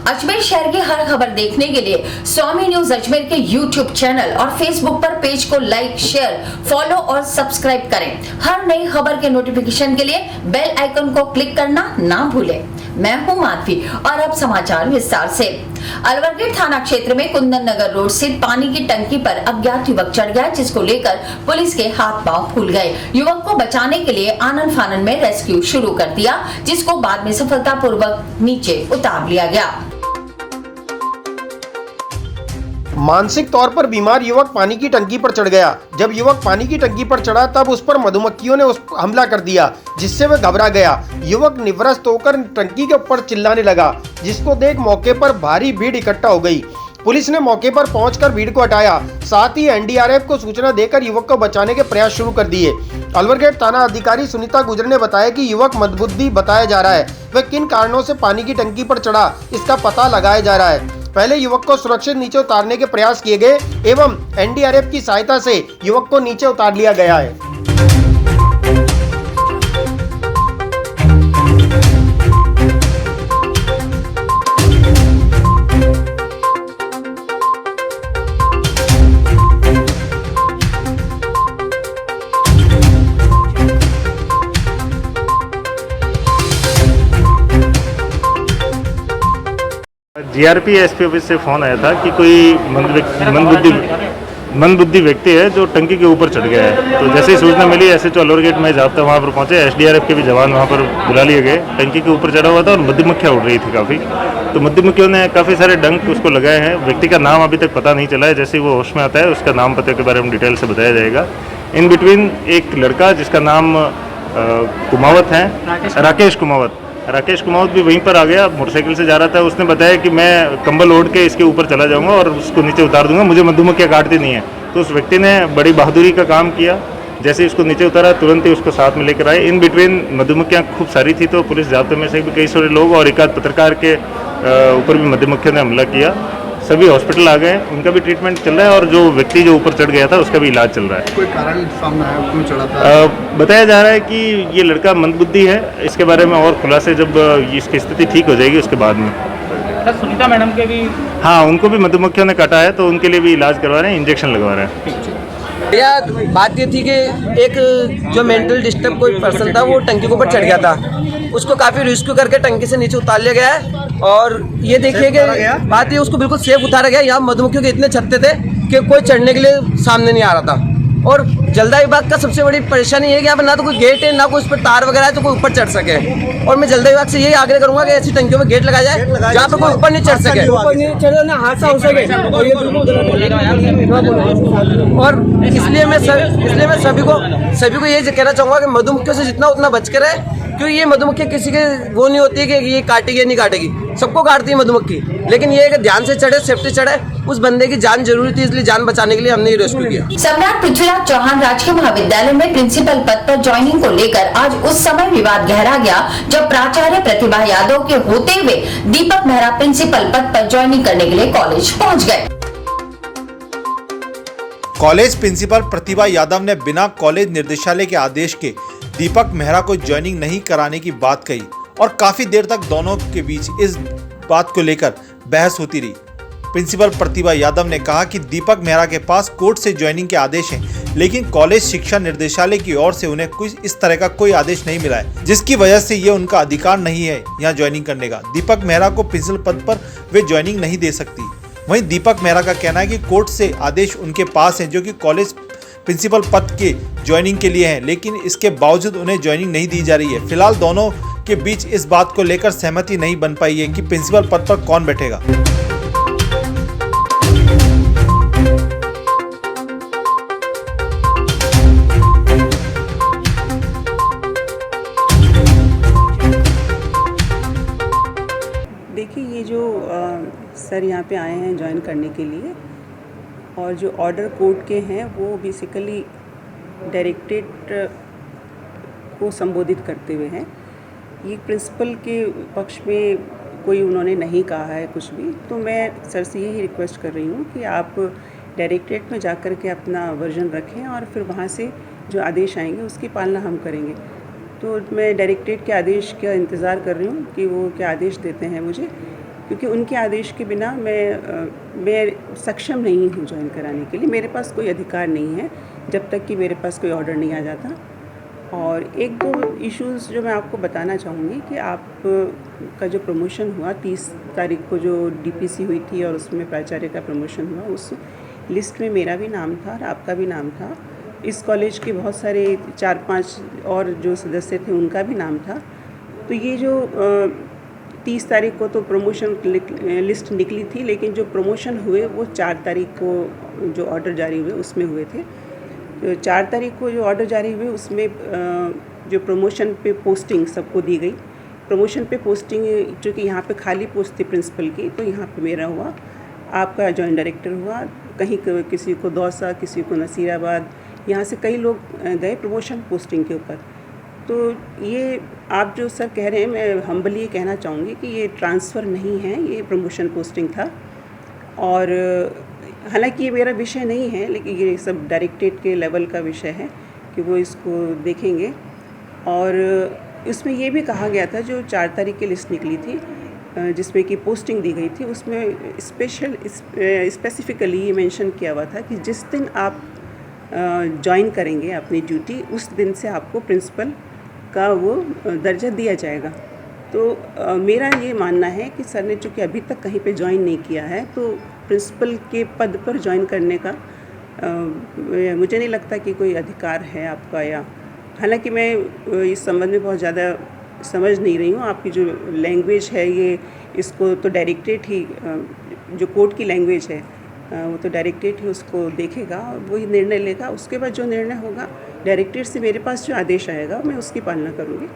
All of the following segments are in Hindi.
अजमेर शहर की हर खबर देखने के लिए स्वामी न्यूज अजमेर के यूट्यूब चैनल और फेसबुक पर पेज को लाइक, शेयर, फॉलो और सब्सक्राइब करें। हर नई खबर के नोटिफिकेशन के लिए बेल आइकन को क्लिक करना ना भूलें। मैं हूं माधवी और अब समाचार विस्तार से। अलवर थाना क्षेत्र में कुंदन नगर रोड स्थित पानी की टंकी पर अज्ञात युवक चढ़ गया, जिसको लेकर पुलिस के हाथ पांव फूल गए। युवक को बचाने के लिए आनन फानन में रेस्क्यू शुरू कर दिया, जिसको बाद में सफलतापूर्वक नीचे उतार लिया गया। मानसिक तौर पर बीमार युवक पानी की टंकी पर चढ़ गया। जब युवक पानी की टंकी पर चढ़ा तब उस पर मधुमक्खियों ने हमला कर दिया, जिससे वह घबरा गया। युवक निवृत्त होकर टंकी के ऊपर चिल्लाने लगा, जिसको देख मौके पर भारी भीड़ इकट्ठा हो गई। पुलिस ने मौके पर पहुंचकर भीड़ को हटाया, साथ ही एनडीआरएफ को सूचना देकर युवक को बचाने के प्रयास शुरू कर दिए। अलवरगेट थाना अधिकारी सुनीता गुजर ने बताया कि युवक मंदबुद्धि बताया जा रहा है। वह किन कारणों से पानी की टंकी पर चढ़ा, इसका पता लगाया जा रहा है। पहले युवक को सुरक्षित नीचे उतारने के प्रयास किए गए एवं एनडीआरएफ की सहायता से युवक को नीचे उतार लिया गया है। जीआरपी एसपी ऑफिस से फ़ोन आया था कि कोई मंदबुद्धि व्यक्ति है जो टंकी के ऊपर चढ़ गया है। तो जैसे ही सूचना मिली ऐसे तो अलवर गेट में जाब्ता वहाँ पर पहुँचे। एसडीआरएफ के भी जवान वहाँ पर बुला लिए गए। टंकी के ऊपर चढ़ा हुआ था और मधुमक्खियाँ उड़ रही थी काफ़ी। तो मधुमक्खियों ने काफ़ी सारे डंक उसको लगाए हैं। व्यक्ति का नाम अभी तक पता नहीं चला है। जैसे ही वो होश में आता है उसका नाम पते के बारे में डिटेल से बताया जाएगा। इन बिटवीन एक लड़का जिसका नाम कुमावत है, राकेश कुमावत भी वहीं पर आ गया। मोटरसाइकिल से जा रहा था। उसने बताया कि मैं कंबल ओढ़ के इसके ऊपर चला जाऊंगा और उसको नीचे उतार दूंगा, मुझे मधुमक्खियाँ काटती नहीं है। तो उस व्यक्ति ने बड़ी बहादुरी का काम किया। जैसे ही उसको नीचे उतारा तुरंत ही उसको साथ में लेकर आए। इन बिटवीन मधुमक्खियाँ खूब सारी थी, तो पुलिस जाब्ते में से भी कई सारे लोग और एक आध पत्रकार के ऊपर भी मधुमक्खियों ने हमला किया। सभी हॉस्पिटल आ गए, उनका भी ट्रीटमेंट चल रहा है और जो व्यक्ति जो ऊपर चढ़ गया था उसका भी इलाज चल रहा है। कोई कारण सामने आया क्यों चढ़ा था? बताया जा रहा है कि ये लड़का मंदबुद्धि है। इसके बारे में और खुलासे जब इसकी स्थिति ठीक हो जाएगी उसके बाद में। सर सुनीता मैडम के भी, हाँ, उनको भी मधुमक्खियों ने काटा है, तो उनके लिए भी इलाज करवा रहे हैं, इंजेक्शन लगवा रहे हैं। भैया बात ये थी कि एक जो मेंटल डिस्टर्ब कोई पर्सन था वो टंकी के ऊपर चढ़ गया था। उसको काफ़ी रेस्क्यू करके टंकी से नीचे उतार लिया गया है। और ये देखिए कि बात ये उसको बिल्कुल सेफ उतारा गया। यहाँ मधुमक्खियों के इतने छत्ते थे कि कोई चढ़ने के लिए सामने नहीं आ रहा था। और जलदा विभाग का सबसे बड़ी परेशानी है कि यहाँ पर ना तो कोई गेट है, ना कोई उस पर तार वगैरह है तो कोई ऊपर चढ़ सके। और मैं जलदा विभाग से यही आग्रह करूंगा कि ऐसी टंकियों में गेट लगाया जाए जहाँ पर कोई ऊपर नहीं चढ़ सके, हादसा हो सके। और इसलिए मैं सभी को ये कहना चाहूँगा कि मधुमक्खियों से जितना उतना बच कर रहे, क्योंकि ये मधुमक्खी किसी के वो नहीं होती है कि ये काटेगी नहीं काटेगी, सबको काटती है मधुमक्खी। लेकिन ये ध्यान से चढ़े, सेफ्टी चढ़े। उस बंदे की जान जरूरी थी, इसलिए जान बचाने के लिए हमने ये रेस्क्यू किया। सम्राट पृथ्वीराज चौहान राजकीय महाविद्यालय में प्रिंसिपल पद पर ज्वाइनिंग को लेकर आज उस समय विवाद गहरा गया जब प्राचार्य प्रतिभा यादव के होते हुए दीपक मेहरा प्रिंसिपल पद पर ज्वाइनिंग करने के लिए कॉलेज पहुँच गए। कॉलेज प्रिंसिपल प्रतिभा यादव ने बिना कॉलेज निर्देशालय के आदेश के दीपक मेहरा को ज्वाइनिंग नहीं कराने की बात कही और काफी देर तक दोनों के बीच इस बात को लेकर बहस होती रही। प्रिंसिपल प्रतिभा यादव ने कहा कि दीपक मेहरा के पास कोर्ट से ज्वाइनिंग के आदेश हैं, लेकिन कॉलेज शिक्षा निर्देशालय की ओर से उन्हें कुछ इस तरह का कोई आदेश नहीं मिला है, जिसकी वजह से ये उनका अधिकार नहीं है यहाँ ज्वाइनिंग करने का। दीपक मेहरा को प्रिंसिपल पद पर वे ज्वाइनिंग नहीं दे सकती। वहीं दीपक मेहरा का कहना है कि कोर्ट से आदेश उनके पास है जो कि कॉलेज प्रिंसिपल पद के ज्वाइनिंग के लिए हैं, लेकिन इसके बावजूद उन्हें ज्वाइनिंग नहीं दी जा रही है। फिलहाल दोनों के बीच इस बात को लेकर सहमति नहीं बन पाई है कि प्रिंसिपल पद पर कौन बैठेगा। देखिए, ये जो सर यहाँ पे आए हैं ज्वाइन करने के लिए, और जो ऑर्डर कोर्ट के हैं वो बेसिकली डायरेक्टरेट को संबोधित करते हुए हैं। ये प्रिंसिपल के पक्ष में कोई उन्होंने नहीं कहा है कुछ भी। तो मैं सर से यही रिक्वेस्ट कर रही हूँ कि आप डायरेक्टरेट में जाकर के अपना वर्जन रखें और फिर वहाँ से जो आदेश आएंगे उसकी पालना हम करेंगे। तो मैं डायरेक्टरेट के आदेश का इंतज़ार कर रही हूँ कि वो क्या आदेश देते हैं मुझे। क्योंकि उनके आदेश के बिना मैं सक्षम नहीं हूँ ज्वाइन कराने के लिए। मेरे पास कोई अधिकार नहीं है जब तक कि मेरे पास कोई ऑर्डर नहीं आ जाता। और एक दो इश्यूज़ जो मैं आपको बताना चाहूँगी कि आप का जो प्रमोशन हुआ 30 तारीख को जो डीपीसी हुई थी और उसमें प्राचार्य का प्रमोशन हुआ, उस लिस्ट में मेरा भी नाम था और आपका भी नाम था। इस कॉलेज के बहुत सारे 4-5 और जो सदस्य थे उनका भी नाम था। तो ये जो 30 तारीख को तो प्रमोशन लिस्ट निकली थी, लेकिन जो प्रमोशन हुए वो 4 तारीख को जो ऑर्डर जारी हुए उसमें हुए थे। तो 4 तारीख को जो ऑर्डर जारी हुए उसमें जो प्रमोशन पे पोस्टिंग सबको दी गई। प्रमोशन पे पोस्टिंग चूँकि यहाँ पे खाली पोस्ट थी प्रिंसिपल की, तो यहाँ पे मेरा हुआ, आपका जॉइंट डायरेक्टर हुआ, कहीं किसी को दौसा, किसी को नसीराबाद, यहाँ से कई लोग गए प्रमोशन पोस्टिंग के ऊपर। तो ये आप जो सर कह रहे हैं, मैं हम्बली ये कहना चाहूँगी कि ये ट्रांसफ़र नहीं है, ये प्रमोशन पोस्टिंग था। और हालांकि ये मेरा विषय नहीं है, लेकिन ये सब डायरेक्टरेट के लेवल का विषय है कि वो इसको देखेंगे। और इसमें ये भी कहा गया था, जो 4 तारीख की लिस्ट निकली थी जिसमें कि पोस्टिंग दी गई थी, उसमें स्पेसिफिकली ये मेंशन किया हुआ था कि जिस दिन आप ज्वाइन करेंगे अपनी ड्यूटी, उस दिन से आपको प्रिंसिपल का वो दर्जा दिया जाएगा। तो मेरा ये मानना है कि सर ने चूँकि अभी तक कहीं पे ज्वाइन नहीं किया है, तो प्रिंसिपल के पद पर ज्वाइन करने का मुझे नहीं लगता कि कोई अधिकार है आपका। या हालांकि मैं इस संबंध में बहुत ज़्यादा समझ नहीं रही हूँ। आपकी जो लैंग्वेज है ये, इसको तो डायरेक्टरेट ही, जो कोर्ट की लैंग्वेज है वो तो डायरेक्टरेट ही उसको देखेगा और वही निर्णय लेगा। उसके बाद जो निर्णय होगा डायरेक्टरेट से मेरे पास जो आदेश आएगा मैं उसकी पालना करूँगी।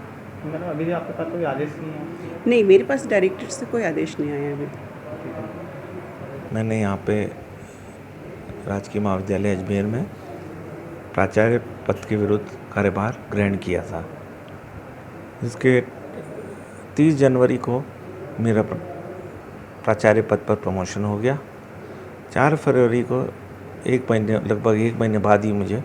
मैडम अभी भी आपके पास कोई आदेश नहीं है? नहीं, मेरे पास डायरेक्टरेट से कोई आदेश नहीं आया अभी। मैंने यहाँ पे राजकीय महाविद्यालय अजमेर में प्राचार्य पद के विरुद्ध कार्यभार ग्रहण किया था। इसके 30 जनवरी को मेरा प्राचार्य पद पर प्रमोशन हो गया। 4 फरवरी को लगभग एक महीने बाद ही मुझे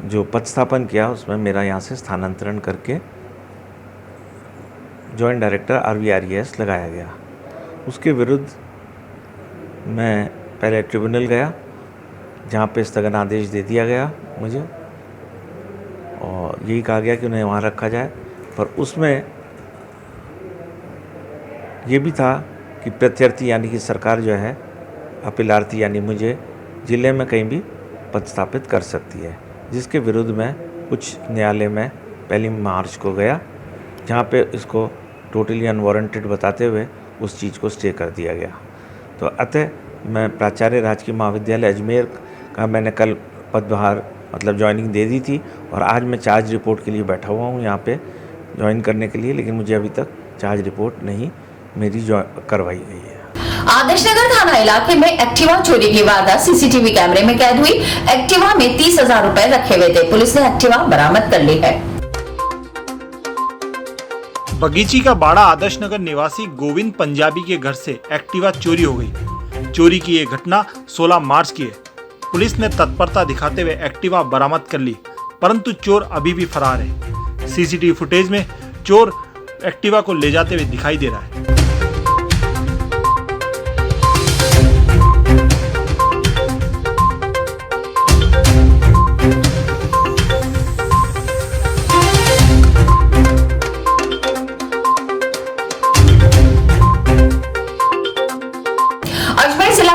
जो पदस्थापन किया उसमें मेरा यहाँ से स्थानांतरण करके जॉइंट डायरेक्टर RVRES लगाया गया। उसके विरुद्ध मैं पहले ट्रिब्यूनल गया, जहाँ पे स्थगन आदेश दे दिया गया मुझे और यही कहा गया कि उन्हें वहाँ रखा जाए। पर उसमें ये भी था कि प्रत्यर्थी यानी कि सरकार जो है अपीलार्थी यानी मुझे ज़िले में कहीं भी पदस्थापित कर सकती है, जिसके विरुद्ध मैं उच्च न्यायालय में 1 मार्च को गया, जहाँ पे इसको टोटली अनवारंटेड बताते हुए उस चीज़ को स्टे कर दिया गया। तो अतः मैं प्राचार्य राजकीय महाविद्यालय अजमेर का मैंने कल पदभार मतलब ज्वाइनिंग दे दी थी और आज मैं चार्ज रिपोर्ट के लिए बैठा हुआ हूँ यहाँ पे ज्वाइन करने के लिए, लेकिन मुझे अभी तक चार्ज रिपोर्ट नहीं मेरी करवाई गई है। आदर्श नगर थाना इलाके में एक्टिवा चोरी की वारदात सीसीटीवी कैमरे में कैद हुई। एक्टिवा में 30,000 रुपए रखे हुए थे। पुलिस ने एक्टिवा बरामद कर ली है। बगीची का बाड़ा आदर्श नगर निवासी गोविंद पंजाबी के घर से एक्टिवा चोरी हो गई। चोरी की ये घटना 16 मार्च की है। पुलिस ने तत्परता दिखाते हुए एक्टिवा बरामद कर ली, परंतु चोर अभी भी फरार है। सीसीटीवी फुटेज में चोर एक्टिवा को ले जाते हुए दिखाई दे रहा है।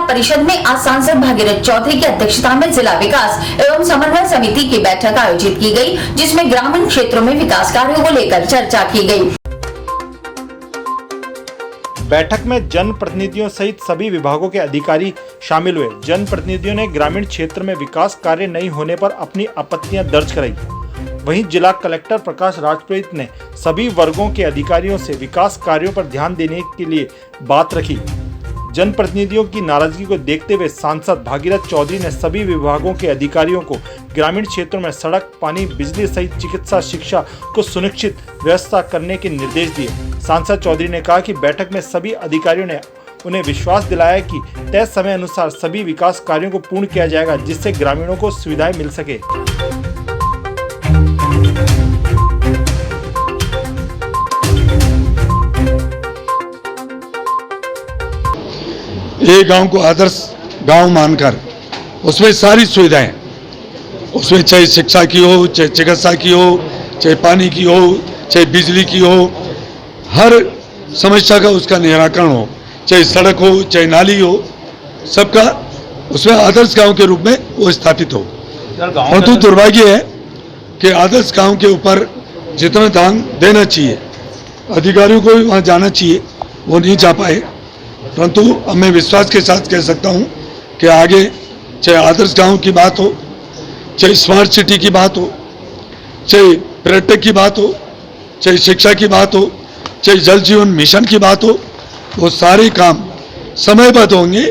परिषद में आज सांसद भागीरथ चौधरी की अध्यक्षता में जिला विकास एवं समन्वय समिति की बैठक आयोजित की गई, जिसमें ग्रामीण क्षेत्रों में विकास कार्यों को लेकर चर्चा की गई। बैठक में जनप्रतिनिधियों सहित सभी विभागों के अधिकारी शामिल हुए। जनप्रतिनिधियों ने ग्रामीण क्षेत्र में विकास कार्य नहीं होने पर अपनी आपत्तियां दर्ज कराई। वहीं जिला कलेक्टर प्रकाश राजपुरोहित ने सभी वर्गों के अधिकारियों से विकास कार्यों पर ध्यान देने के लिए बात रखी। जनप्रतिनिधियों की नाराजगी को देखते हुए सांसद भागीरथ चौधरी ने सभी विभागों के अधिकारियों को ग्रामीण क्षेत्रों में सड़क, पानी, बिजली सहित चिकित्सा, शिक्षा को सुनिश्चित व्यवस्था करने के निर्देश दिए। सांसद चौधरी ने कहा कि बैठक में सभी अधिकारियों ने उन्हें विश्वास दिलाया कि तय समय अनुसार सभी विकास कार्यों को पूर्ण किया जाएगा, जिससे ग्रामीणों को सुविधाएं मिल सके। ये गांव को आदर्श गांव मानकर उसमें सारी सुविधाएं, उसमें चाहे शिक्षा की हो, चाहे चिकित्सा की हो, चाहे पानी की हो, चाहे बिजली की हो, हर समस्या का उसका निराकरण हो, चाहे सड़क हो, चाहे नाली हो, सबका उसमें आदर्श गांव के रूप में वो स्थापित हो। परंतु दुर्भाग्य है कि आदर्श गांव के ऊपर जितना ध्यान देना चाहिए, अधिकारियों को भी वहाँ जाना चाहिए, वो नहीं जा पाए। परंतु अब मैं विश्वास के साथ कह सकता हूँ कि आगे चाहे आदर्श गांव की बात हो, चाहे स्मार्ट सिटी की बात हो, चाहे पर्यटक की बात हो, चाहे शिक्षा की बात हो, चाहे जल जीवन मिशन की बात हो, वो सारे काम समयबद्ध होंगे।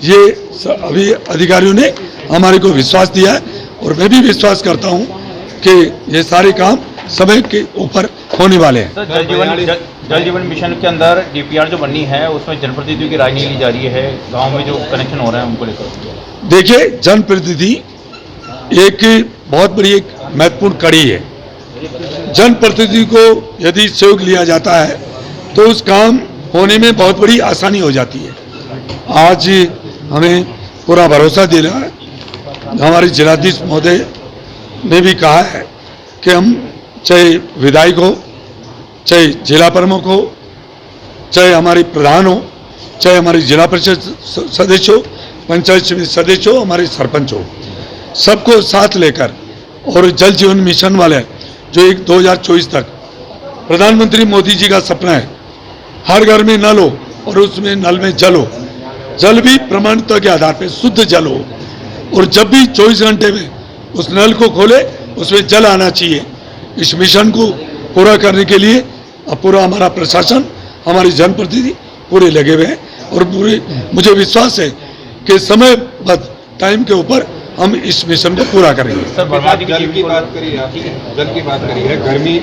ये अभी अधिकारियों ने हमारे को विश्वास दिया है और मैं भी विश्वास करता हूँ कि ये सारे काम समय के ऊपर होने वाले हैं। जल जीवन मिशन के अंदर डीपीआर जो बननी है उसमें जनप्रतिनिधियों की राय नहीं ली जा रही है, गांव में जो कनेक्शन हो रहे हैं उनको लेकर। देखिए, जनप्रतिनिधि एक बहुत बड़ी एक महत्वपूर्ण कड़ी है। जनप्रतिनिधि को यदि सहयोग लिया जाता है तो उस काम होने में बहुत बड़ी आसानी हो जाती है। आज हमें पूरा भरोसा दे रहा है, हमारे जिलाधीश महोदय ने भी कहा है कि हम चाहे विधायक हो, चाहे जिला प्रमुख हो, चाहे हमारे प्रधान हो, चाहे हमारे जिला परिषद सदस्य हो, पंचायत समिति सदस्य हो, हमारे सरपंच हो, सबको साथ लेकर और जल जीवन मिशन वाले जो 2024 तक प्रधानमंत्री मोदी जी का सपना है, हर घर में नल हो और उसमें नल में जल हो, जल भी प्रमाणिकता के आधार पर शुद्ध जल हो, और जब भी 24 घंटे में उस नल को खोले उसमें जल आना चाहिए। इस मिशन को पूरा करने के लिए अब पूरा हमारा प्रशासन, हमारे जनप्रतिनिधि पूरे लगे हुए हैं और पूरे मुझे विश्वास है कि समयबद्ध टाइम के ऊपर हम इस मिशन को पूरा करेंगे। जल की बात करी है, गर्मी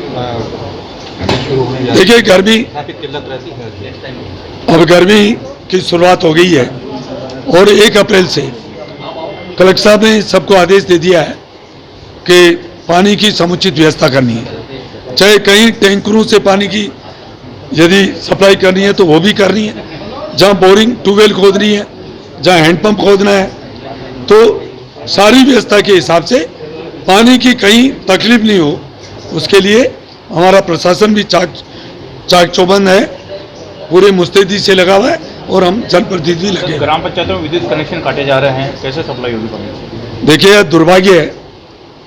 देखिए, गर्मी किल्लत रहती है, अब गर्मी की शुरुआत हो गई है और 1 अप्रैल से कलेक्टर साहब ने सबको आदेश दे दिया है कि पानी की समुचित व्यवस्था करनी है। चाहे कहीं टैंकरों से पानी की यदि सप्लाई करनी है तो वो भी करनी है, जहाँ बोरिंग ट्यूबवेल खोदनी है, जहाँ हैंडपंप खोदना है, तो सारी व्यवस्था के हिसाब से पानी की कहीं तकलीफ नहीं हो, उसके लिए हमारा प्रशासन भी चाक चौबंद है, पूरे मुस्तैदी से लगा हुआ है और हम जनप्रतिनिधि लगे। ग्राम पंचायतों में विद्युत कनेक्शन काटे जा रहे हैं, कैसे सप्लाई होगी पानी? देखिए, यह दुर्भाग्य है।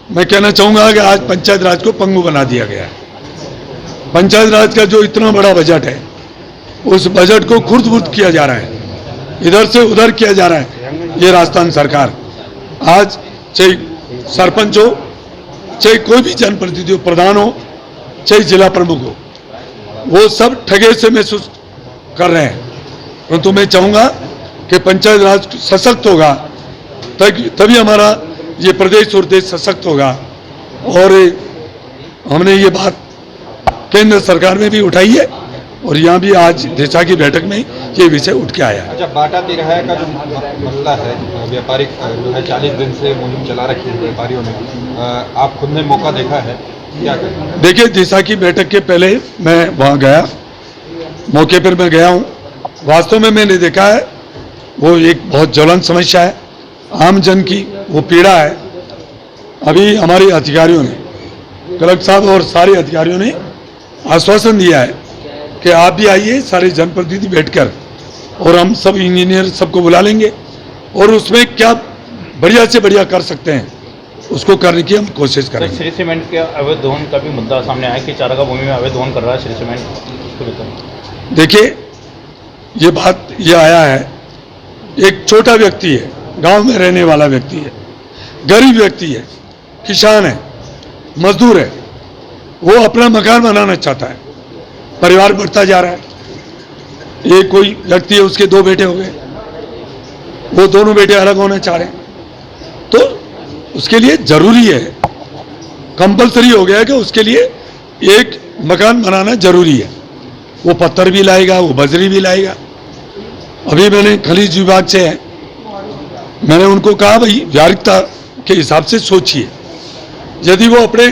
मैं कहना चाहूँगा कि आज पंचायत राज को पंगु बना दिया गया है। पंचायत राज का जो इतना बड़ा बजट है, उस बजट को खुर्द-बुर्द किया जा रहा है, इधर से उधर किया जा रहा है। ये राजस्थान सरकार आज चाहे सरपंच हो, चाहे कोई भी जनप्रतिनिधि हो, प्रधान हो, चाहे जिला प्रमुख हो, वो सब ठगे से महसूस कर रहे हैं। परंतु मैं चाहूँगा कि पंचायत राज सशक्त होगा तभी हमारा ये प्रदेश और देश सशक्त होगा। और हमने ये बात केंद्र सरकार में भी उठाई है और यहाँ भी आज दिशा की बैठक में ये विषय उठ के आया है। अच्छा, बाटा तिराहा का जो मसला है, व्यापारिक जो है 40 दिन से मुहिम चला रखी है व्यापारियों ने, आप खुद ने मौका देखा है, क्या करें? देखिए, दिशा की बैठक के पहले मैं वहाँ गया, मौके पर मैं गया हूँ। वास्तव में मैंने देखा है वो एक बहुत ज्वलंत समस्या है, आम जन की वो पीड़ा है। अभी हमारे अधिकारियों ने, कलेक्टर साहब और सारे अधिकारियों ने आश्वासन दिया है कि आप भी आइए, सारे जनप्रतिनिधि बैठकर, और हम सब इंजीनियर सबको बुला लेंगे और उसमें क्या बढ़िया से बढ़िया कर सकते हैं उसको करने की हम कोशिश करेंगे। श्री सीमेंट के अवैध दोहन का भी मुद्दा सामने आया कि चारागाह भूमि में अवैध दोहन कर रहा है श्री सीमेंट। देखिए, ये बात ये आया है, एक छोटा व्यक्ति है, गांव में रहने वाला व्यक्ति है, गरीब व्यक्ति है, किसान है, मजदूर है, वो अपना मकान बनाना चाहता है, परिवार बढ़ता जा रहा है। एक कोई व्यक्ति है, उसके 2 बेटे हो गए, वो दोनों बेटे अलग होना चाह रहे हैं, तो उसके लिए जरूरी है, कंपलसरी हो गया है कि उसके लिए एक मकान बनाना जरूरी है। वो पत्थर भी लाएगा, वो बजरी भी लाएगा। अभी मैंने खनिज विभाग से है, मैंने उनको कहा भाई व्यावहारिकता के हिसाब से सोचिए, यदि वो अपने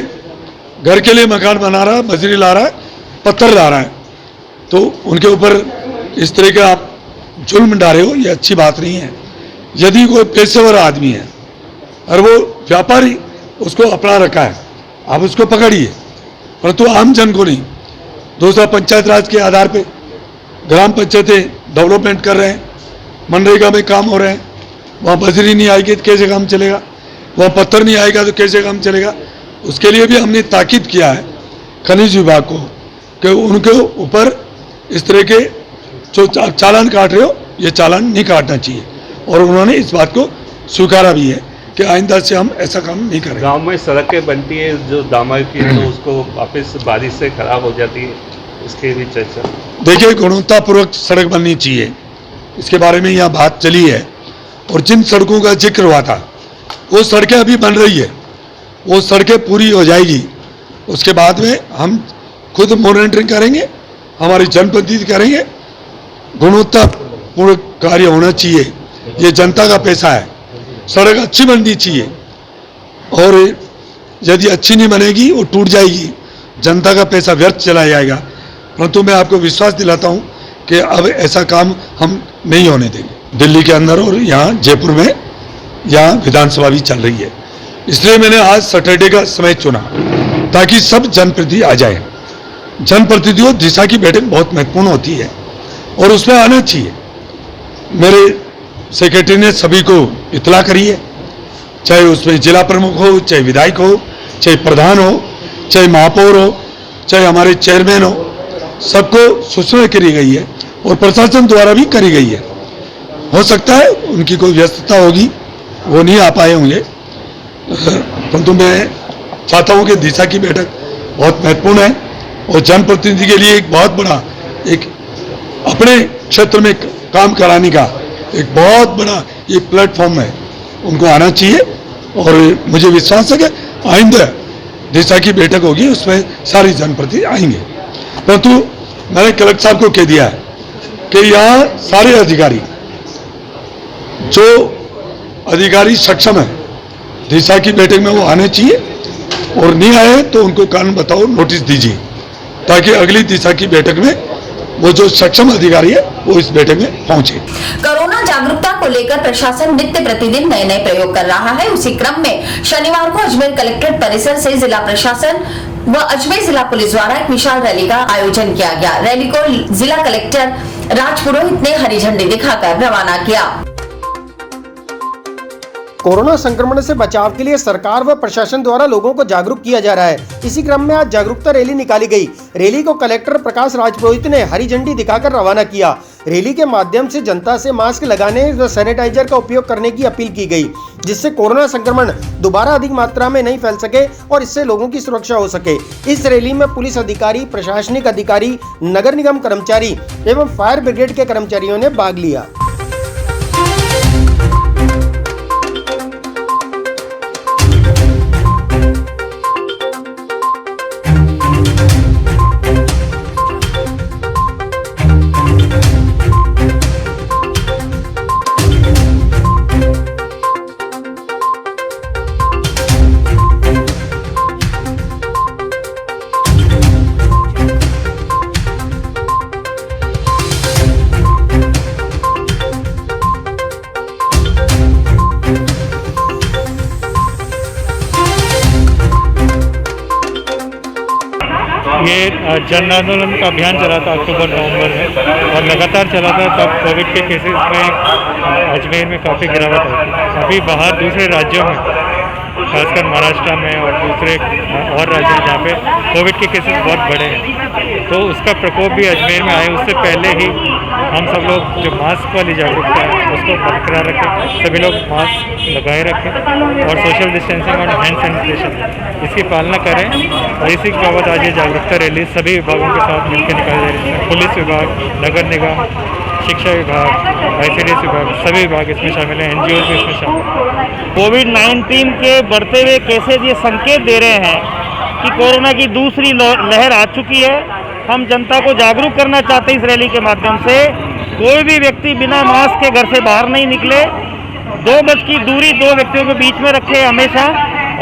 घर के लिए मकान बना रहा है, बजरी ला रहा है, पत्थर ला रहा है, तो उनके ऊपर इस तरह का आप जुल्म डाले हो, ये अच्छी बात नहीं है। यदि कोई पेशेवर आदमी है और वो व्यापारी उसको अपना रखा है, आप उसको पकड़िए, परंतु आम जन को नहीं। दूसरा, पंचायत राज के आधार पे ग्राम पंचायतें डेवलपमेंट कर रहे हैं, मनरेगा में काम हो रहे हैं, वहाँ बजरी नहीं आएगी तो कैसे काम चलेगा, वहाँ पत्थर नहीं आएगा तो कैसे काम चलेगा। उसके लिए भी हमने ताकीद किया है खनिज विभाग को कि उनके ऊपर इस तरह के जो चालान काट रहे हो, ये चालान नहीं काटना चाहिए, और उन्होंने इस बात को स्वीकारा भी है कि आइंदा से हम ऐसा काम नहीं करेंगे। गांव में सड़कें बनती है जो दामर की, तो उसको वापस बारिश से खराब हो जाती है, इसके भी चर्चा। देखिए, गुणवत्तापूर्वक सड़क बननी चाहिए, इसके बारे में यहाँ बात चली है, और जिन सड़कों का जिक्र हुआ था वो सड़कें अभी बन रही है, वो सड़कें पूरी हो जाएगी, उसके बाद में हम खुद मॉनिटरिंग करेंगे, हमारी जनप्रतिनिधि करेंगे। गुणवत्तापूर्ण कार्य होना चाहिए, ये जनता का पैसा है, सड़क अच्छी बननी चाहिए, और यदि अच्छी नहीं बनेगी वो टूट जाएगी, जनता का पैसा व्यर्थ चला जाएगा। परंतु मैं आपको विश्वास दिलाता हूँ कि अब ऐसा काम हम नहीं होने देंगे। दिल्ली के अंदर और यहाँ जयपुर में, यहाँ विधानसभा भी चल रही है, इसलिए मैंने आज सैटरडे का समय चुना ताकि सब जनप्रतिनिधि आ जाए। जनप्रतिनिधियों दिशा की बैठक बहुत महत्वपूर्ण होती है और उसमें आना चाहिए। मेरे सेक्रेटरी ने सभी को इतला करी है, चाहे उसमें जिला प्रमुख हो, चाहे विधायक हो, चाहे प्रधान हो, चाहे महापौर हो, चाहे हमारे चेयरमैन हो, सबको सूचना करी गई है और प्रशासन द्वारा भी करी गई है। हो सकता है उनकी कोई व्यस्तता होगी, वो नहीं आ पाए होंगे, परंतु मैं चाहता हूं कि दिशा की बैठक बहुत महत्वपूर्ण है और जनप्रतिनिधि के लिए एक बहुत बड़ा, एक अपने क्षेत्र में काम कराने का एक बहुत बड़ा ये प्लेटफॉर्म है, उनको आना चाहिए। और मुझे विश्वास है कि आइंदा दिशा की बैठक होगी, उसमें सारी जनप्रतिनिधि आएंगे। परंतु मैंने कलेक्टर साहब को कह दिया है कि यहाँ सारे अधिकारी, जो अधिकारी सक्षम है दिशा की बैठक में, वो आने चाहिए, और नहीं आए तो उनको कारण बताओ नोटिस दीजिए, ताकि अगली दिशा की बैठक में वो जो सक्षम अधिकारी है वो इस बैठक में पहुंचे। कोरोना जागरूकता को लेकर प्रशासन नित्य प्रतिदिन नए नए प्रयोग कर रहा है। उसी क्रम में शनिवार को अजमेर कलेक्ट्रेट परिसर से जिला प्रशासन व अजमेर जिला पुलिस द्वारा एक विशाल रैली का आयोजन किया गया। रैली को जिला कलेक्टर राजपुरोहित ने हरी झंडी दिखाकर रवाना किया। कोरोना संक्रमण से बचाव के लिए सरकार व प्रशासन द्वारा लोगों को जागरूक किया जा रहा है। इसी क्रम में आज जागरूकता रैली निकाली गई। रैली को कलेक्टर प्रकाश राजपुरोहित ने हरी झंडी दिखाकर रवाना किया। रैली के माध्यम से जनता से मास्क लगाने व सैनिटाइजर का उपयोग करने की अपील की गई, जिससे कोरोना संक्रमण दोबारा अधिक मात्रा में नहीं फैल सके और इससे लोगों की सुरक्षा हो सके। इस रैली में पुलिस अधिकारी, प्रशासनिक अधिकारी, नगर निगम कर्मचारी एवं फायर ब्रिगेड के कर्मचारियों ने भाग लिया। ये जन आंदोलन का अभियान चला था अक्टूबर-नवंबर में और लगातार चला था। तब कोविड के केसेस में अजमेर में काफ़ी गिरावट आई थी। अभी बाहर दूसरे राज्यों में, खासकर महाराष्ट्र में और दूसरे और राज्यों जहाँ पे कोविड के केसेस बहुत बड़े हैं, तो उसका प्रकोप भी अजमेर में आए। उससे पहले ही हम सब लोग जो मास्क वाली जागरूकता है उसको बरकरार रखें, सभी लोग मास्क लगाए रखें और सोशल डिस्टेंसिंग और हैंड सैनिटाइजेशन इसकी पालना करें। और इसी के बाबत आज ये जागरूकता रैली सभी विभागों के साथ मिलकर निकाली जा रही है। पुलिस विभाग, नगर निगम, शिक्षा विभाग, ICDS विभाग, सभी विभाग इसमें शामिल हैं, NGO भी इसमें शामिल हैं। कोविड-19 के बढ़ते हुए केसेज ये संकेत दे रहे हैं कि कोरोना की दूसरी लहर आ चुकी है। हम जनता को जागरूक करना चाहते हैं इस रैली के माध्यम से। कोई भी व्यक्ति बिना मास्क के घर से बाहर नहीं निकले, 2 गज की दूरी 2 व्यक्तियों के बीच में रखे हमेशा,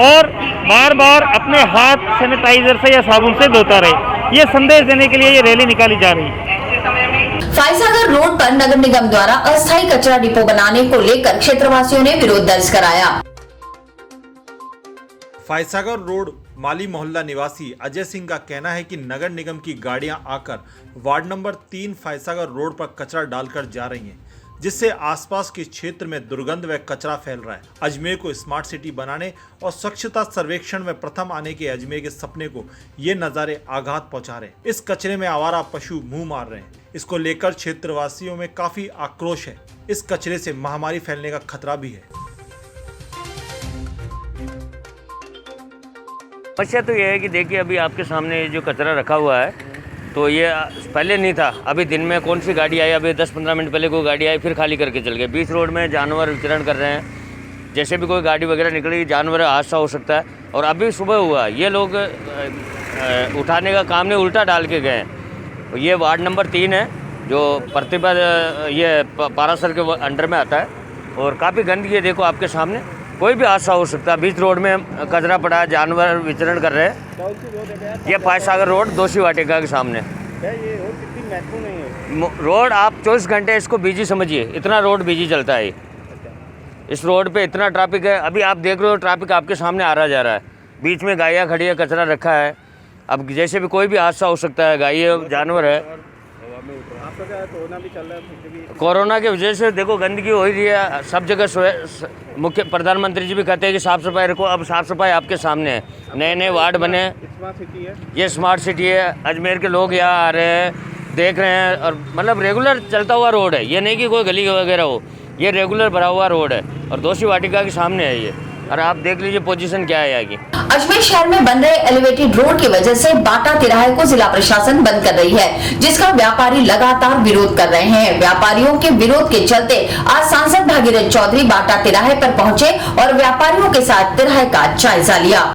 और बार बार अपने हाथ सैनिटाइजर से या साबुन से धोता रहे। ये संदेश देने के लिए ये रैली निकाली जा रही है। फायसागर रोड पर नगर निगम द्वारा अस्थायी कचरा डिपो बनाने को लेकर क्षेत्रवासियों ने विरोध दर्ज कराया। फायसागर रोड माली मोहल्ला निवासी अजय सिंह का कहना है कि नगर निगम की गाड़ियां आकर वार्ड नंबर 3 फायसागर रोड पर कचरा डालकर जा रही हैं, जिससे आसपास के क्षेत्र में दुर्गंध व कचरा फैल रहा है। अजमेर को स्मार्ट सिटी बनाने और स्वच्छता सर्वेक्षण में प्रथम आने के अजमेर के सपने को ये नज़ारे आघात पहुंचा रहे हैं। इस कचरे में आवारा पशु मुंह मार रहे हैं। इसको लेकर क्षेत्रवासियों में काफी आक्रोश है। इस कचरे से महामारी फैलने का खतरा भी है। समस्या तो ये है कि देखिए अभी आपके सामने जो कचरा रखा हुआ है तो ये पहले नहीं था। अभी दिन में कौन सी गाड़ी आई, अभी 10-15 मिनट पहले कोई गाड़ी आई फिर खाली करके चल गए। बीच रोड में जानवर विचरण कर रहे हैं, जैसे भी कोई गाड़ी वगैरह निकलेगी जानवर हादसा हो सकता है। और अभी सुबह हुआ, ये लोग उठाने का काम नहीं उल्टा डाल के गए। ये वार्ड नंबर 3 है जो प्रतिभा ये पारासर के अंडर में आता है और काफ़ी गंदगी है। देखो आपके सामने कोई भी हादसा हो सकता है। बीच रोड में कचरा पड़ा है, जानवर विचरण कर रहे हैं। ये फायसागर रोड दोषी वाटिका के सामने रोड। आप 24 घंटे इसको बिजी समझिए, इतना रोड बिजी चलता है। इस रोड पे इतना ट्रैफिक है। अभी आप देख रहे हो ट्रैफिक आपके सामने आ रहा जा रहा है। बीच में गायें खड़ी है, कचरा रखा है। अब जैसे भी कोई भी हादसा हो सकता है, गायें जानवर है। कोरोना की वजह से देखो गंदगी हो ही रही है सब जगह। मुख्य प्रधानमंत्री जी भी कहते हैं कि साफ सफाई रखो। अब साफ सफाई आपके सामने है। नए नए वार्ड बने, ये स्मार्ट सिटी है। अजमेर के लोग यहाँ आ रहे हैं, देख रहे हैं। और मतलब रेगुलर चलता हुआ रोड है, ये नहीं कि कोई गली वगैरह हो। ये रेगुलर भरा हुआ रोड है और दोषी वाटिका के सामने है ये। और आप देख लीजिए पोजीशन क्या है यहाँ की। अजमेर शहर में बन रहे एलिवेटेड रोड की वजह से बाटा तिराहे को जिला प्रशासन बंद कर रही है, जिसका व्यापारी लगातार विरोध कर रहे हैं। व्यापारियों के विरोध के चलते आज सांसद भागीरथ चौधरी बाटा तिराहे पर पहुंचे और व्यापारियों के साथ तिराहे का जायजा लिया।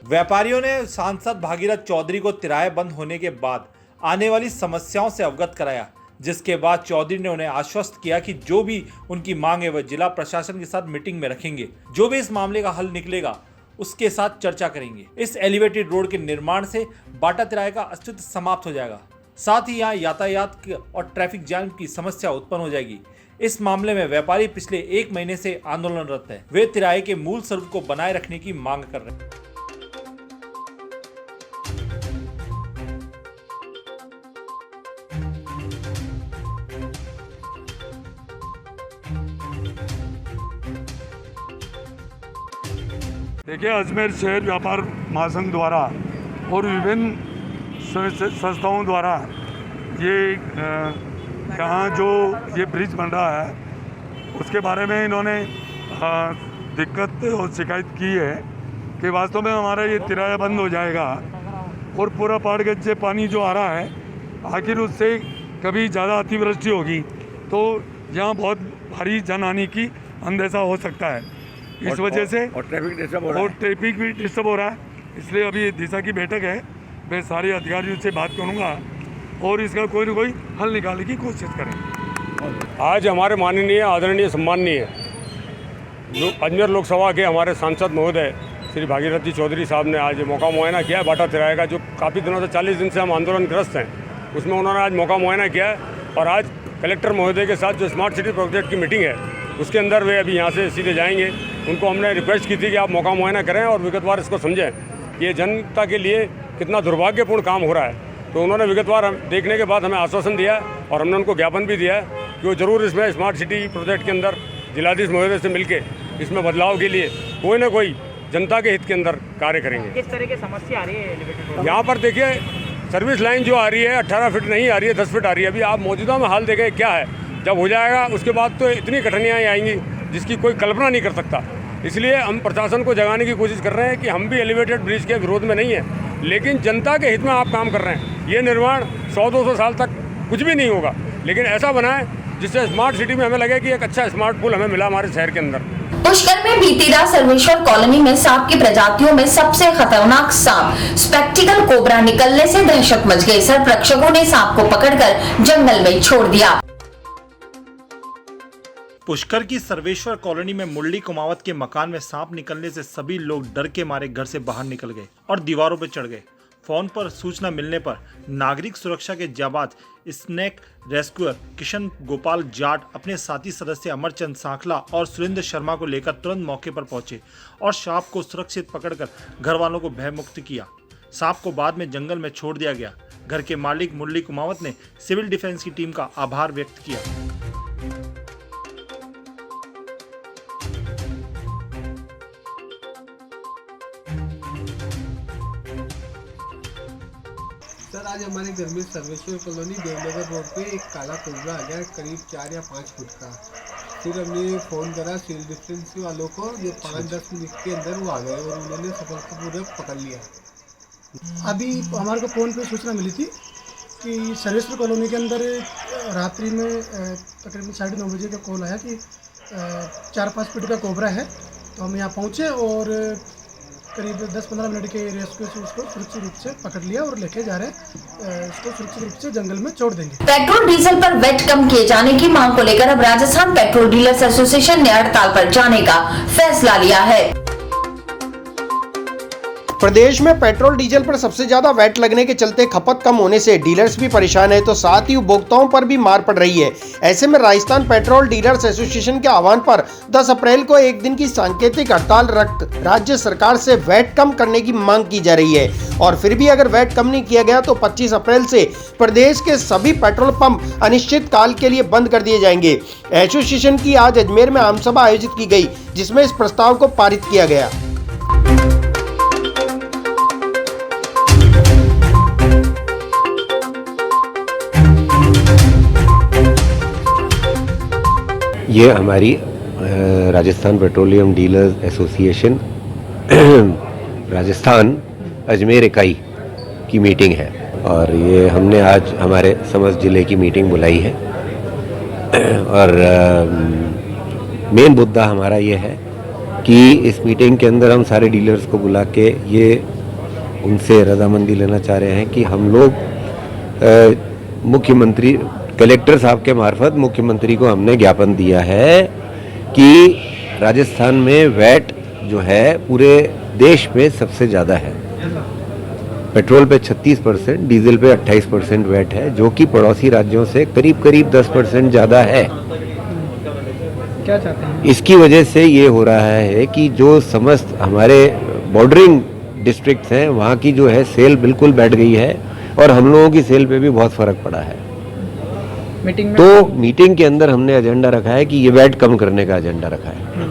व्यापारियों ने सांसद भागीरथ चौधरी को तिराहे बंद होने के बाद आने वाली समस्याओं से अवगत कराया, जिसके बाद चौधरी ने उन्हें आश्वस्त किया कि जो भी उनकी मांग है वह जिला प्रशासन के साथ मीटिंग में रखेंगे। जो भी इस मामले का हल निकलेगा उसके साथ चर्चा करेंगे। इस एलिवेटेड रोड के निर्माण से बाटा तिराहे का अस्तित्व समाप्त हो जाएगा। साथ ही यहाँ यातायात और ट्रैफिक जाम की समस्या उत्पन्न हो जाएगी। इस मामले में व्यापारी पिछले 1 महीने से आंदोलनरत है। वे तिराहे के मूल स्वरूप को बनाए रखने की मांग कर रहे हैं। देखिए, अजमेर शहर व्यापार महासंघ द्वारा और विभिन्न संस्थाओं द्वारा ये यहाँ जो ये ब्रिज बन रहा है उसके बारे में इन्होंने दिक्कत और शिकायत की है कि वास्तव में हमारा ये तिराहा बंद हो जाएगा और पूरा पहाड़ गज से पानी जो आ रहा है आखिर उससे कभी ज़्यादा अतिवृष्टि होगी तो यहाँ बहुत भारी जनहानि की अंदेशा हो सकता है। इस वजह से और ट्रैफिक भी डिस्टर्ब हो रहा है। इसलिए अभी दिशा की बैठक है, मैं सारे अधिकारियों से बात करूंगा और इसका कोई न कोई हल निकालने की कोशिश करें। आज हमारे माननीय आदरणीय सम्माननीय अजमेर लोकसभा के हमारे सांसद महोदय श्री भागीरथ जी चौधरी साहब ने आज मौका मुआयना किया है बाटा तिराहे का, जो काफ़ी दिनों से 40 दिन से हम आंदोलनग्रस्त हैं। उसमें उन्होंने आज मौका मुआयना किया है और आज कलेक्टर महोदय के साथ जो स्मार्ट सिटी प्रोजेक्ट की मीटिंग है उसके अंदर वे अभी यहाँ से सीधे जाएंगे। उनको हमने रिक्वेस्ट की थी कि आप मौका मुआयना करें और विगतवार इसको समझें कि ये जनता के लिए कितना दुर्भाग्यपूर्ण काम हो रहा है। तो उन्होंने विगतवार देखने के बाद हमें आश्वासन दिया और हमने उनको ज्ञापन भी दिया है कि वो ज़रूर इसमें स्मार्ट सिटी प्रोजेक्ट के अंदर जिलाधीश महोदय से मिलकर इसमें बदलाव के लिए कोई ना कोई जनता के हित के अंदर कार्य करेंगे। किस तरह की समस्या आ रही है यहाँ पर? देखिए, सर्विस लाइन जो आ रही है 18 फीट नहीं आ रही है, 10 फीट आ रही है। अभी आप मौजूदा में हाल देखें क्या है, जब हो जाएगा उसके बाद तो इतनी कठिनाइयाँ आएंगी जिसकी कोई कल्पना नहीं कर सकता। इसलिए हम प्रशासन को जगाने की कोशिश कर रहे हैं कि हम भी एलिवेटेड ब्रिज के विरोध में नहीं है, लेकिन जनता के हित में आप काम कर रहे हैं। ये निर्माण 100-200 साल तक कुछ भी नहीं होगा, लेकिन ऐसा बनाएं जिससे स्मार्ट सिटी में हमें लगे कि एक अच्छा स्मार्ट पुल हमें मिला हमारे शहर के अंदर। पुष्कर में बीती रात सर्वेश्वर कॉलोनी में सांप की प्रजातियों में सबसे खतरनाक सांप स्पेक्टिकल कोबरा निकलने से दहशत मच गई। सर्परक्षकों ने सांप को पकड़कर जंगल में छोड़ दिया। पुष्कर की सर्वेश्वर कॉलोनी में मुरली कुमावत के मकान में सांप निकलने से सभी लोग डर के मारे घर से बाहर निकल गए और दीवारों पर चढ़ गए। फोन पर सूचना मिलने पर नागरिक सुरक्षा के जाबाज स्नेक रेस्क्यूअर किशन गोपाल जाट अपने साथी सदस्य अमरचंद सांखला और सुरेंद्र शर्मा को लेकर तुरंत मौके पर पहुंचे और सांप को सुरक्षित पकड़कर घर वालों को भयमुक्त किया। सांप को बाद में जंगल में छोड़ दिया गया। घर के मालिक मुरली कुमावत ने सिविल डिफेंस की टीम का आभार व्यक्त किया। सर, आज हमारे घर में सर्वेश्वर कॉलोनी देवनगर रोड पे एक काला कोबरा आ गया, करीब 4 या 5 फुट का। फिर हमने फ़ोन करा सिविल डिफेंस वालों को, ये 5-10 मिनट के अंदर वो आ गए और उन्होंने सफलतापूर्वक पकड़ लिया। अभी हमारे को फ़ोन पे सूचना मिली थी कि सर्वेश्वर कॉलोनी के अंदर रात्रि में तकरीबन 9:30 बजे का कॉल आया कि 4-5 फुट का कोबरा है। तो हम यहाँ पहुँचे और करीब 10-15 मिनट के रेस्क्यू से उसको सुरक्षित रूप से पकड़ लिया और लेके जा रहे हैं। इसको सुरक्षित रूप से जंगल में छोड़ देंगे। पेट्रोल डीजल पर वैट कम किए जाने की मांग को लेकर अब राजस्थान पेट्रोल डीलर्स एसोसिएशन ने हड़ताल पर जाने का फैसला लिया है। प्रदेश में पेट्रोल डीजल पर सबसे ज्यादा वैट लगने के चलते खपत कम होने से डीलर्स भी परेशान है, तो साथ ही उपभोक्ताओं पर भी मार पड़ रही है। ऐसे में राजस्थान पेट्रोल डीलर्स एसोसिएशन के आह्वान पर 10 अप्रैल को एक दिन की सांकेतिक हड़ताल रख राज्य सरकार से वैट कम करने की मांग की जा रही है। और फिर भी अगर वैट कम नहीं किया गया तो 25 अप्रैल से प्रदेश के सभी पेट्रोल पंप अनिश्चित काल के लिए बंद कर दिए जाएंगे। एसोसिएशन की आज अजमेर में आमसभा आयोजित की गई, जिसमें इस प्रस्ताव को पारित किया गया। ये हमारी Rajasthan petroleum dealers association Rajasthan Ajmer इकाई की मीटिंग है और ये हमने आज हमारे समस्त ज़िले की मीटिंग बुलाई है। और मेन मुद्दा हमारा ये है कि इस मीटिंग के अंदर हम सारे डीलर्स को बुला के ये उनसे रजामंदी लेना चाह रहे हैं कि हम लोग मुख्यमंत्री कलेक्टर साहब के मार्फत मुख्यमंत्री को हमने ज्ञापन दिया है कि राजस्थान में वैट जो है पूरे देश में सबसे ज़्यादा है। पेट्रोल पे 36%, डीजल पे 28% वैट है, जो कि पड़ोसी राज्यों से करीब 10% ज़्यादा है। क्या चाहते हैं? इसकी वजह से ये हो रहा है कि जो समस्त हमारे बॉर्डरिंग डिस्ट्रिक्ट्स हैं वहाँ की जो है सेल बिल्कुल बैठ गई है और हम लोगों की सेल पे भी बहुत फ़र्क पड़ा है। मीटिंग के अंदर हमने एजेंडा रखा है कि ये वैट कम करने का एजेंडा रखा है।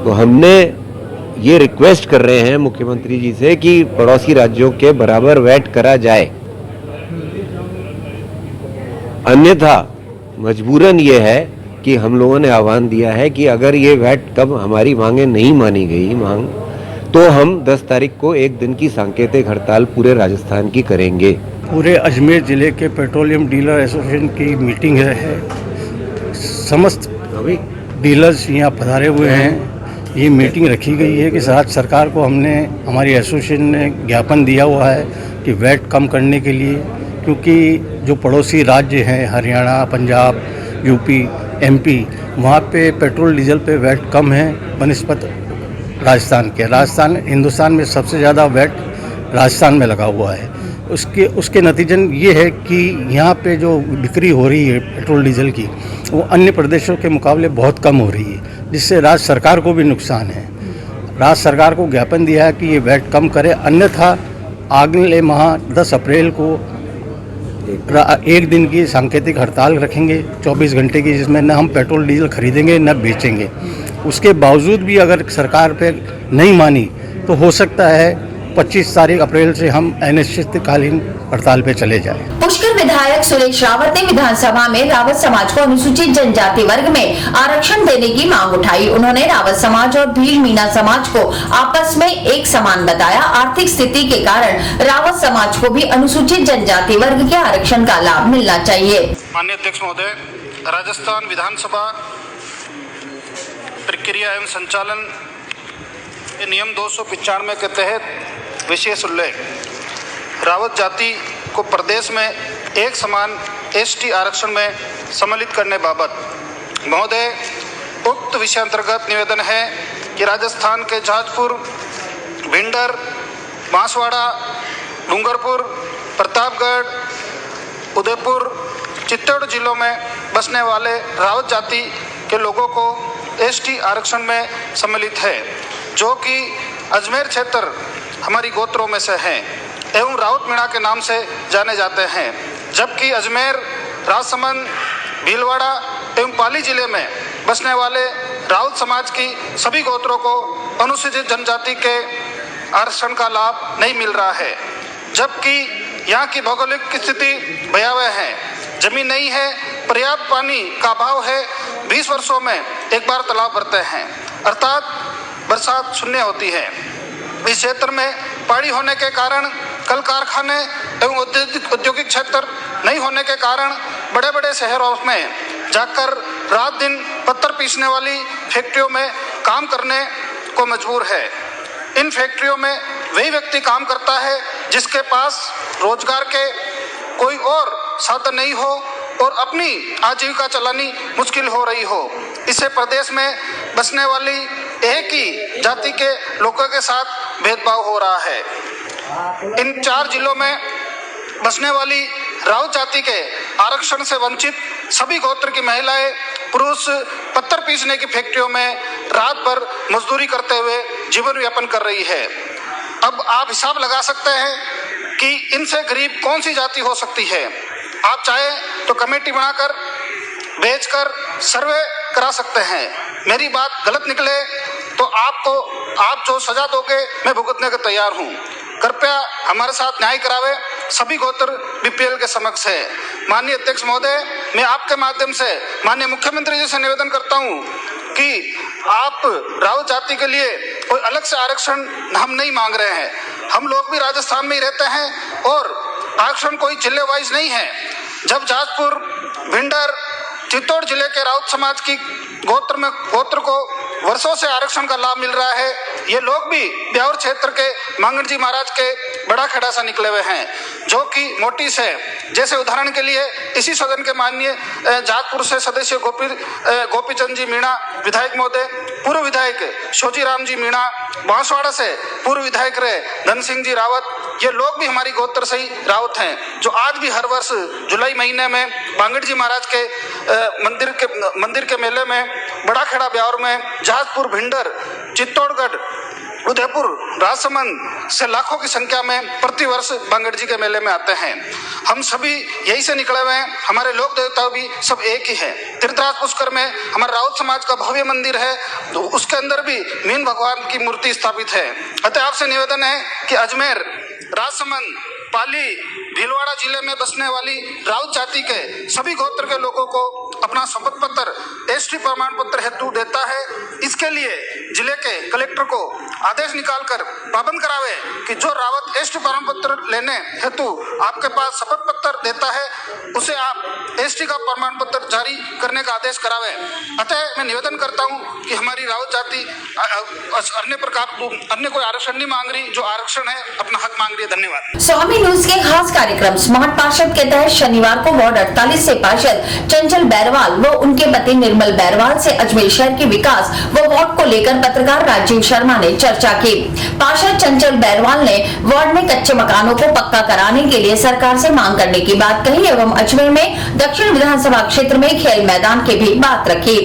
तो हमने ये रिक्वेस्ट कर रहे हैं मुख्यमंत्री जी से कि पड़ोसी राज्यों के बराबर वैट करा जाए, अन्यथा मजबूरन ये है कि हम लोगों ने आह्वान दिया है कि अगर ये वैट कम हमारी मांगे नहीं मानी गई तो हम 10 तारीख को एक दिन की सांकेतिक हड़ताल पूरे राजस्थान की करेंगे। पूरे अजमेर ज़िले के पेट्रोलियम डीलर एसोसिएशन की मीटिंग है। समस्त डीलर्स यहाँ पधारे हुए हैं। ये मीटिंग रखी गई है कि राज्य सरकार को हमारी एसोसिएशन ने ज्ञापन दिया हुआ है कि वैट कम करने के लिए, क्योंकि जो पड़ोसी राज्य हैं हरियाणा, पंजाब, यूपी, एमपी, वहाँ पे पेट्रोल डीजल पे वैट कम है बनिस्बत राजस्थान के। राजस्थान हिंदुस्तान में सबसे ज़्यादा वैट राजस्थान में लगा हुआ है। उसके नतीजन ये है कि यहाँ पे जो बिक्री हो रही है पेट्रोल डीजल की वो अन्य प्रदेशों के मुकाबले बहुत कम हो रही है, जिससे राज्य सरकार को भी नुकसान है। राज्य सरकार को ज्ञापन दिया है कि ये वैट कम करे, अन्यथा अगले माह 10 अप्रैल को एक दिन की सांकेतिक हड़ताल रखेंगे 24 घंटे की, जिसमें न हम पेट्रोल डीजल खरीदेंगे न बेचेंगे। उसके बावजूद भी अगर सरकार पे नहीं मानी तो हो सकता है 25 तारीख अप्रैल से हम अनिश्चितकालीन हड़ताल पे चले जाएं। पुष्कर विधायक सुरेश रावत ने विधानसभा में रावत समाज को अनुसूचित जनजाति वर्ग में आरक्षण देने की मांग उठाई। उन्होंने रावत समाज और भील मीणा समाज को आपस में एक समान बताया। आर्थिक स्थिति के कारण रावत समाज को भी अनुसूचित जनजाति वर्ग के आरक्षण का लाभ मिलना चाहिए। माननीय अध्यक्ष महोदय, राजस्थान विधानसभा प्रक्रिया एवं संचालन नियम 295 के तहत विशेष उल्लेख रावत जाति को प्रदेश में एक समान एसटी आरक्षण में सम्मिलित करने बाबत महोदय, उक्त विषय अंतर्गत निवेदन है कि राजस्थान के जाजपुर, भिंडर, बांसवाड़ा, डूंगरपुर, प्रतापगढ़, उदयपुर, चित्तौड़ जिलों में बसने वाले रावत जाति के लोगों को एसटी आरक्षण में सम्मिलित है, जो कि अजमेर क्षेत्र हमारी गोत्रों में से हैं एवं राउत मीणा के नाम से जाने जाते हैं, जबकि अजमेर, राजसमंद, भीलवाड़ा एवं पाली जिले में बसने वाले राउत समाज की सभी गोत्रों को अनुसूचित जनजाति के आरक्षण का लाभ नहीं मिल रहा है, जबकि यहाँ की भौगोलिक स्थिति भयावह है। जमीन नहीं है, पर्याप्त पानी का अभाव है, 20 वर्षों में एक बार तालाब भरते हैं, अर्थात बरसात शून्य होती है। इस क्षेत्र में पहाड़ी होने के कारण कल कारखाने एवं औद्योगिक क्षेत्र नहीं होने के कारण बड़े बड़े शहरों में जाकर रात दिन पत्थर पीसने वाली फैक्ट्रियों में काम करने को मजबूर है। इन फैक्ट्रियों में वही व्यक्ति काम करता है जिसके पास रोजगार के कोई और साधन नहीं हो और अपनी आजीविका चलानी मुश्किल हो रही हो। इससे प्रदेश में बसने वाली एक ही जाति के लोगों के साथ भेदभाव हो रहा है। इन 4 जिलों में बसने वाली राउत जाति के आरक्षण से वंचित सभी गोत्र की महिलाएं, पुरुष पत्थर पीसने की फैक्ट्रियों में रात भर मजदूरी करते हुए जीवन यापन कर रही है। अब आप हिसाब लगा सकते हैं कि इनसे गरीब कौन सी जाति हो सकती है। आप चाहे तो कमेटी बनाकर बेचकर सर्वे करा सकते हैं। मेरी बात गलत निकले तो आप जो सजा दोगे मैं भुगतने को तैयार हूँ। कृपया हमारे साथ न्याय करावे। सभी गोत्र बीपीएल के समक्ष है। माननीय अध्यक्ष महोदय, मैं आपके माध्यम से माननीय मुख्यमंत्री जी से निवेदन करता हूँ कि आप राउत जाति के लिए कोई अलग से आरक्षण हम नहीं मांग रहे हैं। हम लोग भी राजस्थान में ही रहते हैं और आरक्षण कोई जिले वाइज नहीं है। जब जाजपुर, भिंडर, चित्तौड़ जिले के राउत समाज की गोत्र को वर्षों से आरक्षण का लाभ मिल रहा है, ये लोग भी ब्यावर क्षेत्र के मांगण जी महाराज के बड़ा खेड़ा से निकले हुए हैं, जो कि मोटिस है। जैसे उदाहरण के लिए इसी सदन के माननीय जाजपुर से सदस्य गोपीचंद जी मीणा विधायक महोदय, पूर्व विधायक शोजीराम जी मीणा, बांसवाड़ा से पूर्व विधायक रहे धन सिंह जी रावत, ये लोग भी हमारी गोत्र से ही रावत हैं, जो आज भी हर वर्ष जुलाई महीने में बांगड़ जी महाराज के मंदिर के मेले में, बड़ा खेड़ा ब्यावर में, जाजपुर, भिंडर, चित्तौड़गढ़, उदयपुर, राजसमंद से लाखों की संख्या में प्रतिवर्ष बांगड़ जी के मेले में आते हैं। हम सभी यही से निकले हुए हैं। हमारे लोक देवता भी सब एक ही है। तीर्थराज पुष्कर में हमारे राउत समाज का भव्य मंदिर है, तो उसके अंदर भी मीन भगवान की मूर्ति स्थापित है। अतः आपसे निवेदन है कि अजमेर, राजसमंद, पाली, भीलवाड़ा जिले में बसने वाली राउत जाति के सभी गोत्र के लोगों को अपना शपथ पत्र एसटी प्रमाण पत्र हेतु देता है। इसके लिए जिले के कलेक्टर को आदेश निकालकर पाबंद करावे कि जो रावत एसटी प्रमाण पत्र लेने हेतु आपके पास शपथ पत्र देता है, उसे आप एसटी का प्रमाण पत्र जारी करने का आदेश करावे। अतः मैं निवेदन करता हूँ कि हमारी रावत जाति अन्य कोई आरक्षण नहीं मांग रही, जो आरक्षण है अपना हक मांग रही है। धन्यवाद। स्वामी न्यूज के खास कार्यक्रम स्मार्ट पार्षद के तहत शनिवार को वार्ड 48 से पार्षद चंचल बैरवाल व उनके पति निर्मल बैरवाल से अजमेर शहर के विकास व वार्ड को लेकर पत्रकार राजीव शर्मा ने चर्चा की। पार्षद चंचल बैरवाल ने वार्ड में कच्चे मकानों को पक्का कराने के लिए सरकार से मांग करने की बात कही एवं अजमेर में दक्षिण विधानसभा क्षेत्र में खेल मैदान की भी बात रखी।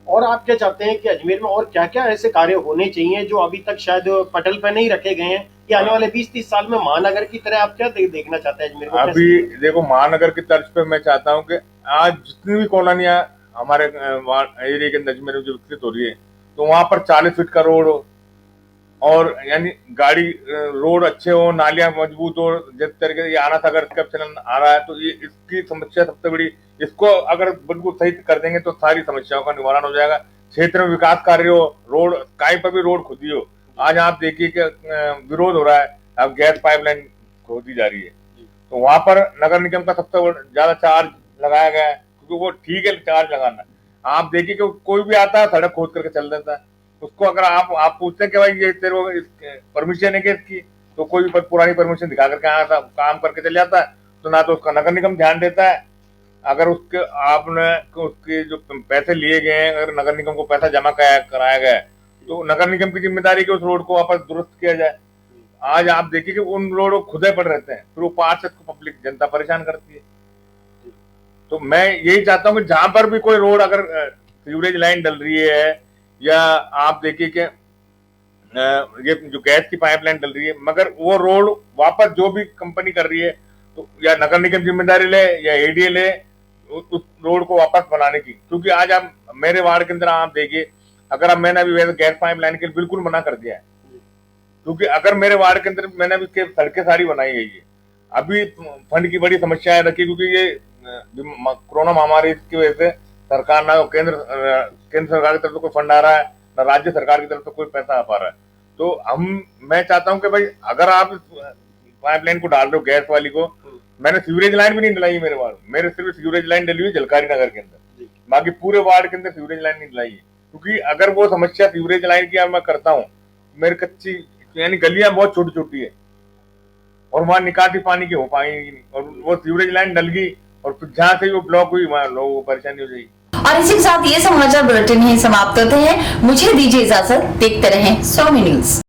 और आप क्या चाहते हैं कि अजमेर में और क्या क्या ऐसे कार्य होने चाहिए जो अभी तक शायद पटल पर नहीं रखे गए हैं, कि आने वाले 20-30 साल में महानगर की तरह आप क्या देखना चाहते हैं अजमेर को? अभी देखो, महानगर की तर्ज पे मैं चाहता हूँ कि आज जितनी भी कॉलोनियां हमारे एरिया के अजमेर में जो विकसित हो रही है, तो वहां पर 40 फीट का रोड हो और यानी गाड़ी रोड अच्छे हो, नालियां मजबूत हो। जिस तरीके से ये आना था, अगर इसका चलन आ रहा है तो ये इसकी समस्या सबसे बड़ी, इसको अगर बिल्कुल सही कर देंगे तो सारी समस्याओं का निवारण हो जाएगा। क्षेत्र में विकास कार्य हो, रोड कहीं पर भी रोड खुदी हो। आज आप देखिए कि विरोध हो रहा है, अब गैस पाइपलाइन खोदी जा रही है, तो वहां पर नगर निगम का सबसे ज्यादा चार्ज लगाया गया है, क्योंकि वो ठीक है चार्ज लगाना। आप देखिए कि कोई भी आता है सड़क खोद करके चल देता है, उसको अगर आप पूछते हैं कि भाई ये तेरे परमिशन है कि इसकी, तो कोई पुरानी परमिशन दिखा करके आता काम करके चल जाता है, तो ना तो उसका नगर निगम ध्यान देता है। अगर उसके जो पैसे लिए गए हैं, अगर नगर निगम को पैसा जमा कराया गया है, तो नगर निगम की जिम्मेदारी कि उस रोड को वापस दुरुस्त किया जाए। आज आप देखिए कि उन रोड खुदे पड़ रहते हैं, फिर वो पार्षद को पब्लिक जनता परेशान करती है। तो मैं यही चाहता हूँ कि जहां पर भी कोई रोड अगर सीवरेज लाइन डल रही है या आप देखिए कि ये जो गैस की पाइपलाइन डल रही है, मगर वो रोड वापस जो भी कंपनी कर रही है तो या नगर निगम जिम्मेदारी ले या एडीए ले उस रोड को वापस बनाने की। क्योंकि आज आप मेरे वार्ड के अंदर आप देखिए, अगर अब मैंने अभी वैसे गैस पाइपलाइन के लिए बिल्कुल मना कर दिया है, क्योंकि अगर मेरे वार्ड के अंदर मैंने अभी सड़कें सारी बनाई गई है, अभी फंड की बड़ी समस्या है रखी, क्योंकि ये कोरोना महामारी की वजह से सरकार ना केंद्र सरकार की तरफ से कोई फंड आ रहा है, ना राज्य सरकार की तरफ से कोई पैसा आ पा रहा है। तो मैं चाहता हूं कि भाई अगर आप पाइपलाइन को डाल रहे हो गैस वाली को, मैंने सीवरेज लाइन भी नहीं डलाई मेरे वार्ड, मेरे सिर्फ सीवरेज लाइन डली हुई जलकारी नगर के अंदर, बाकी पूरे वार्ड के अंदर सीवरेज लाइन नहीं डलाई है। क्योंकि अगर वो समस्या सीवरेज लाइन की मैं करता हूँ, मेरी कच्ची यानी गलियां बहुत छोटी छोटी है और वहां निकासी पानी की हो पाएगी नहीं, और वो सीवरेज लाइन डल गई और फिर जहां से वो ब्लॉक हुई वहां लोगों को परेशानी हो जाएगी। और इसी के साथ ये समाचार बुलेटिन ही समाप्त होते हैं। मुझे दीजिए इजाजत, देखते रहें स्वामी न्यूज।